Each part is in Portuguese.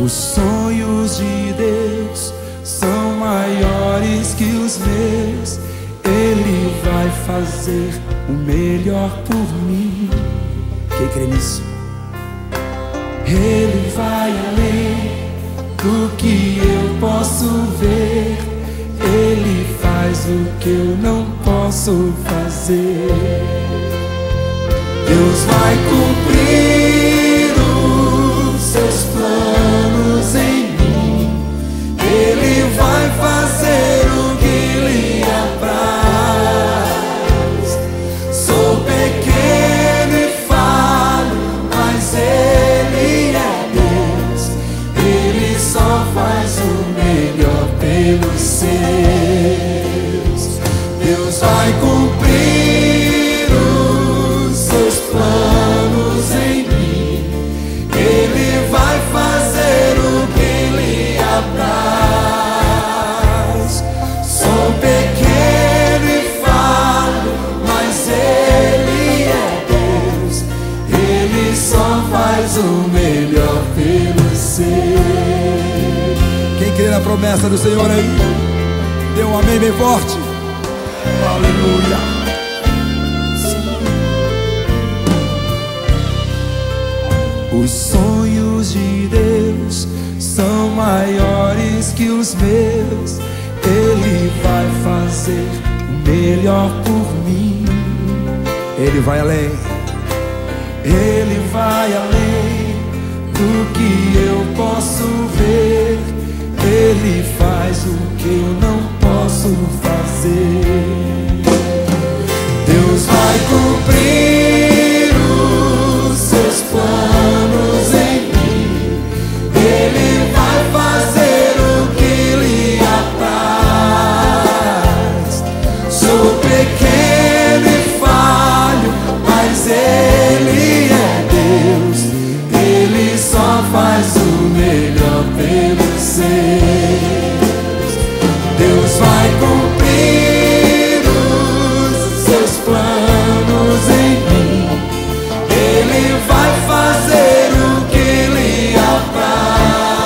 Os sonhos de Deus são maiores que os meus. Ele vai fazer o melhor por mim. Quem crê nisso? Ele vai além do que eu posso ver. Ele faz o que eu não posso fazer. Deus vai cumprir os seus planos em mim. Ele vai fazer o que lhe apraz. Sou pequeno e falho, mas Ele é Deus. Ele só faz o melhor pelos seus. Deus vai cumprir os seus planos em mim. Ele vai fazer o que lhe apraz. Sou pequeno e falho, mas Ele é Deus. Ele só faz o melhor pelo seu. Quem crê na promessa do Senhor aí, dê um amém bem forte. Aleluia. Os sonhos de Deus são maiores que os meus. Ele vai fazer o melhor por mim. Ele vai além. Ele vai além do que eu posso ver. Ele faz o que eu não posso fazer. Deus vai cumprir os seus planos em mim. Ele vai fazer o que lhe apraz. Sou pequeno e falho, mas Ele é Deus. Ele só faz o melhor pelos seus. Deus vai cumprir os seus planos em mim. Ele vai fazer o que lhe apraz.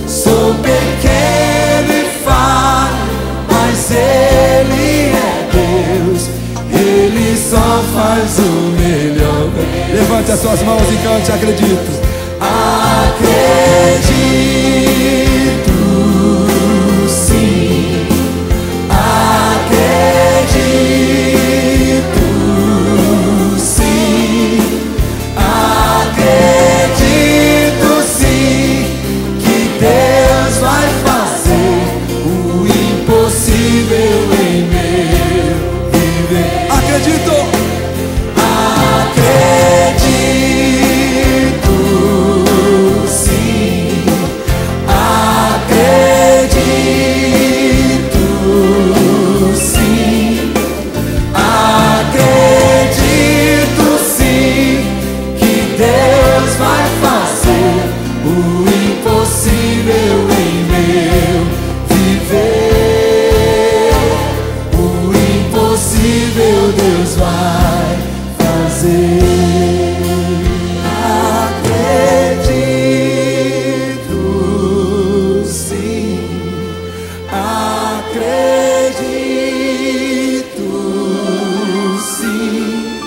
Sou pequeno e falho, mas Ele é Deus. Ele só faz o melhor. Levante as suas mãos e cante, acredito. Acredito, sim. Acredito, sim. Acredito, sim, que Deus vai fazer o impossível em meu viver. Acredito. Acredito, sim. Acredito, sim. Acredito, sim, que Deus vai fazer o impossível em meu viver. O impossível Deus vai fazer. Acredito, sim. Acredito, sim.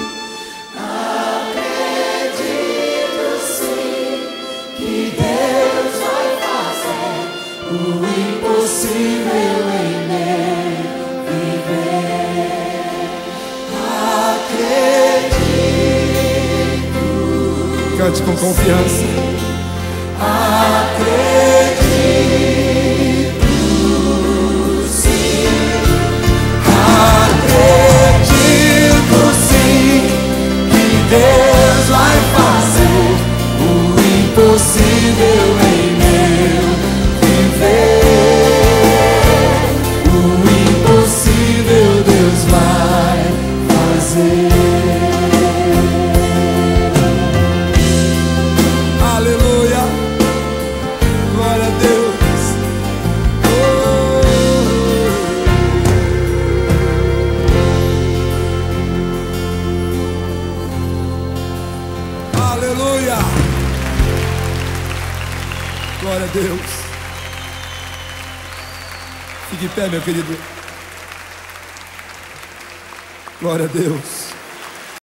Acredito, sim, que Deus vai fazer o impossível em meu viver. Acredito. Cante com confiança. Acredito, sim. Acredito, sim, que Deus vai fazer o impossível em meu viver. O impossível Deus vai fazer. Aleluia. Glória a Deus. Aleluia. Glória a Deus. Fique em pé, meu querido. Glória a Deus.